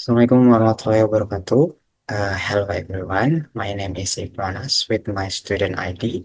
Assalamualaikum warahmatullahi wabarakatuh. Hello everyone. My name is Ibnu Annas with my student ID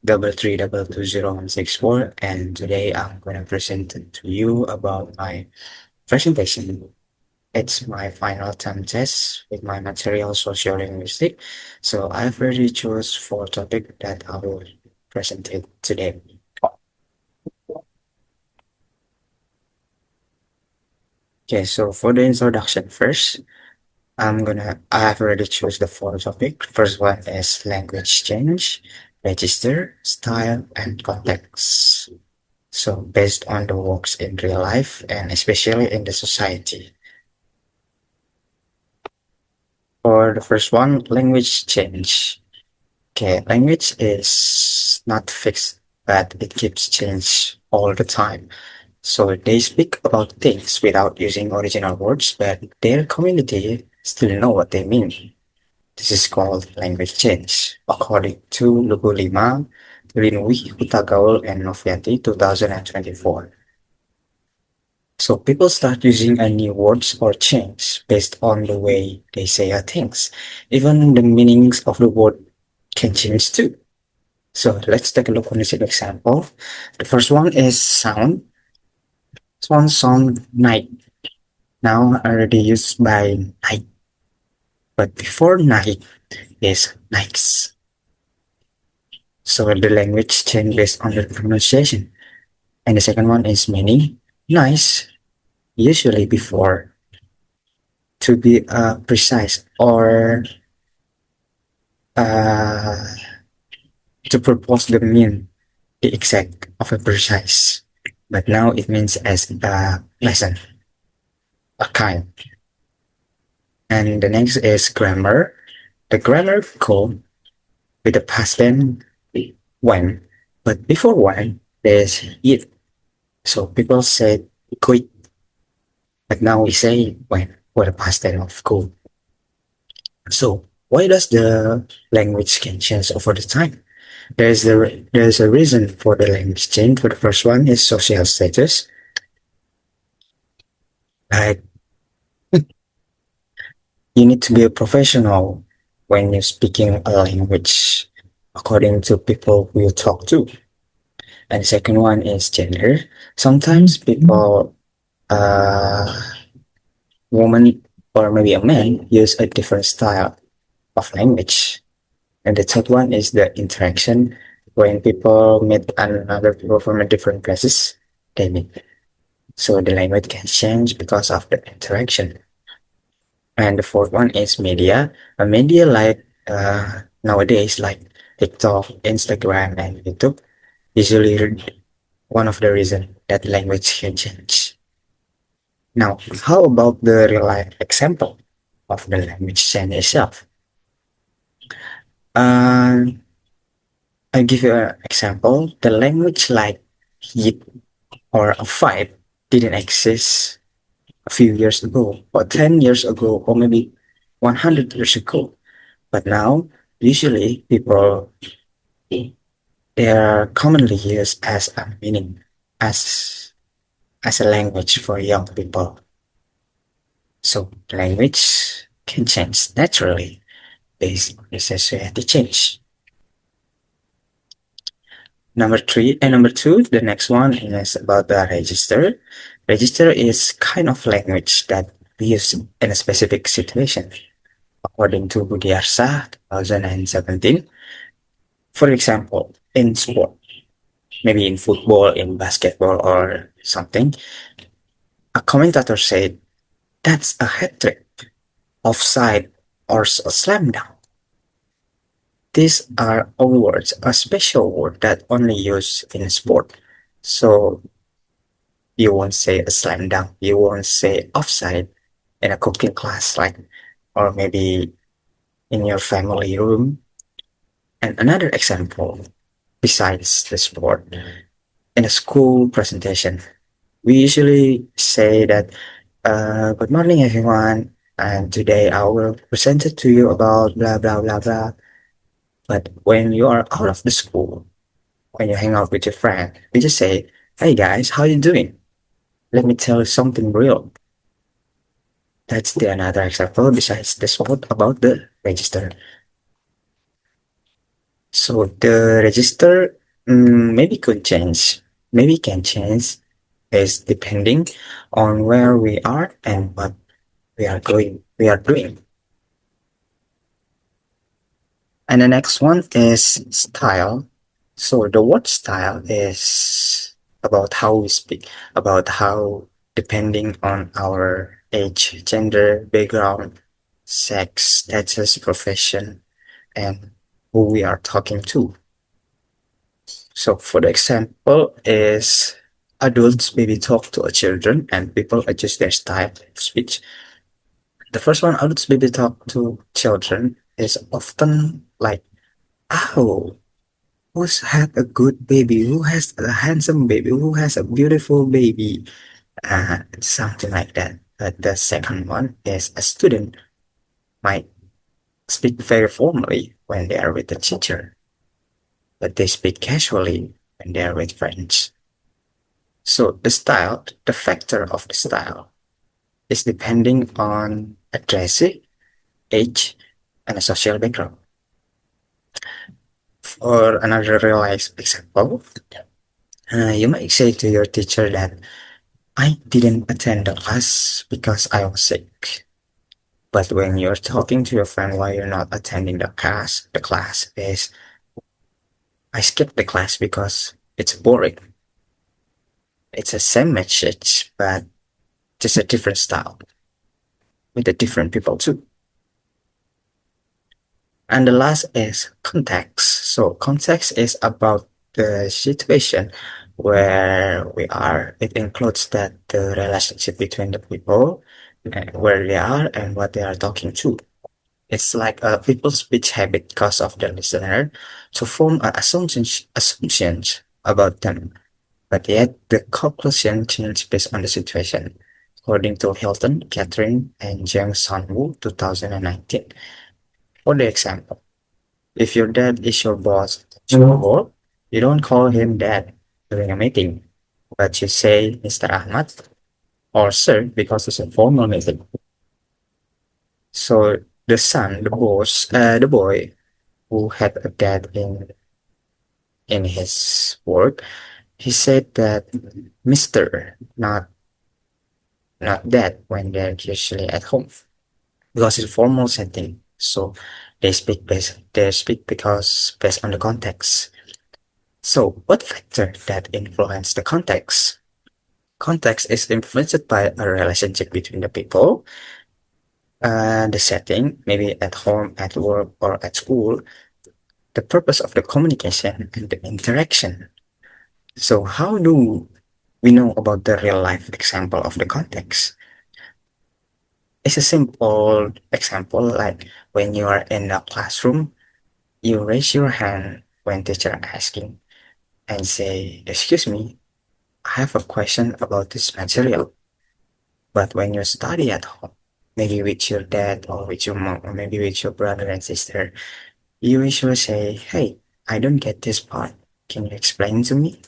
3322064, and today I'm going to present to you about my presentation. It's my final term test with my material sociolinguistics. So I've already chose four topics that I will present it today. Okay, so for the introduction first, I have already choose the four topic. First one is language change, register, style, and context. So based on the works in real life and especially in the society. For the first one, language change. Okay, language is not fixed, but it keeps change all the time. So they speak about things without using original words, but their community still know what they mean. This is called language change, according to Lugu Lima, Linwi, Hutagaul, and Noviati 2024. So people start using a new words or change based on the way they say things. Even the meanings of the word can change too. So let's take a look on this example. The first one is sound. This one sound night. Now already used by night, but before night is nights. So the language change based on the pronunciation. And the second one is meaning. Nice, usually before, to be precise, or uh, to propose the mean, the exact of a precise. But now it means as a pleasant, a kind. And the next is grammar. The grammar code with the past tense when, but before when there's it. So people say quit, but now we say when for the past tense of could. So why does the language can change over the time? There's a reason for the language change. For the first one is social status. Like you need to be a professional when you're speaking a language according to people who you talk to. And the second one is gender. Sometimes people, woman or maybe a man, use a different style of language. And the third one is the interaction. When people meet another people from a different places, they meet. So the language can change because of the interaction. And the fourth one is media. A media like nowadays, like TikTok, Instagram, and YouTube, usually one of the reason that language can change. Now, how about the real life example of the language change itself? Uh, I'll give you an example. The language like heat or a fight didn't exist a few years ago, or 10 years ago, or maybe 100 years ago. But now, usually, people they are commonly used as a meaning, as as a language for young people. So language can change naturally based on the society change. Number two, the next one is about the register. Register is kind of language that we use in a specific situation. According to Budiarsa, 2017, for example, in sport, maybe in football, in basketball, or something, a commentator said, that's a hat trick, offside, or a slam dunk. These are all words, a special word that only used in sport. So you won't say a slam dunk, you won't say offside in a cooking class, like, or maybe in your family room. And another example, besides the sport, in a school presentation, we usually say that, good morning, everyone, and today I will present it to you about blah, blah, blah, blah. But when you are out of the school, when you hang out with your friend, you just say, hey guys, how you doing? Let me tell you something real. That's the another example besides the spot about the register. So the register maybe could change, maybe can change is depending on where we are and what we are doing. And the next one is style. So the word style is about how we speak, about how depending on our age, gender, background, sex, status, profession, and who we are talking to. So for the example is adults maybe talk to a children and people adjust their style of speech. The first one, adults maybe talk to children is often like, oh, who's had a good baby? Who has a handsome baby? Who has a beautiful baby? Something like that. But the second one is a student might speak very formally when they are with the teacher, but they speak casually when they are with friends. So the style, the factor of the style is depending on addressee, age, and a social background. For another real life example, you might say to your teacher that I didn't attend the class because I was sick. But when you're talking to your friend while you're not attending the class is I skipped the class because it's boring. It's the same message, but just a different style with the different people too. And the last is context. So context is about the situation where we are. It includes that the relationship between the people, where they are and what they are talking to. It's like a people's speech habit because of the listener to form assumptions about them, but yet the conclusion changes based on the situation. According to Hilton, Catherine, and James Sunwoo, 2019. For the example, if your dad is your boss at your work, you don't call him dad during a meeting, but you say Mr. Ahmad or sir because it's a formal meeting. So the son, the boy who had a dad in his work, he said that Mr. Not dad when they're usually at home because it's a formal setting. So they speak because based on the context. So what factor that influence the context? Context is influenced by a relationship between the people, the setting, maybe at home, at work, or at school, the purpose of the communication and the interaction. So how do we know about the real life example of the context? It's a simple example like when you are in a classroom, you raise your hand when teacher asking and say, excuse me, I have a question about this material. But when you study at home, maybe with your dad or with your mom or maybe with your brother and sister, you usually say, hey, I don't get this part. Can you explain to me?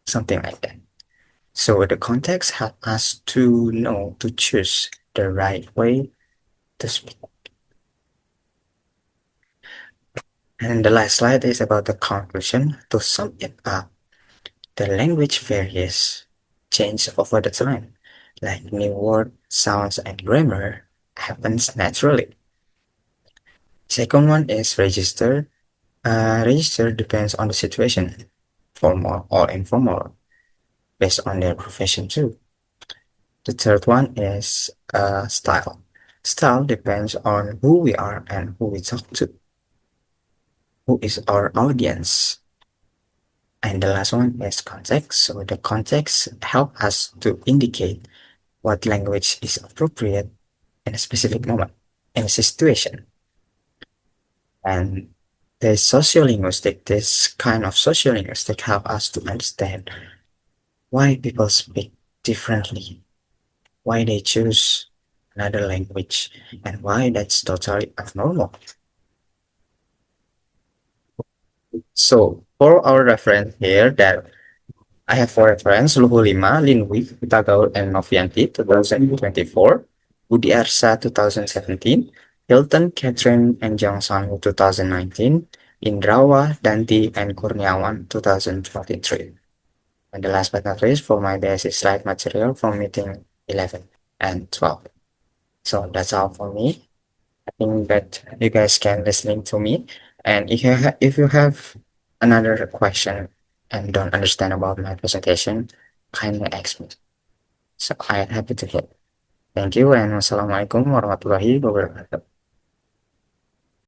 Something like that. So the context helps us to know to choose the right way to speak. And the last slide is about the conclusion. To sum it up, the language varies, change over the time, like new word, sounds, and grammar happens naturally. Second one is register. Register depends on the situation, formal or informal, based on their profession too. The third one is style. Style depends on who we are and who we talk to, who is our audience. And the last one is context. So the context help us to indicate what language is appropriate in a specific moment, in a situation. And the sociolinguistic, this kind of sociolinguistic help us to understand why people speak differently, why they choose another language, and why that's totally abnormal. So for our reference here that I have for reference Luhu 5, Linwi, Tagaul, and Novianti 2024. Budi Arsa 2017, Hilton, Catherine, and Johnson 2019, Indrawa, Danti, and Kurniawan 2023. And the last but not least, for my basic slide material from meeting 11 and 12. So that's all for me. I think that you guys can listening to me. And if you have another question and don't understand about my presentation, kindly ask me. So I am happy to help. Thank you and wassalamualaikum warahmatullahi wabarakatuh.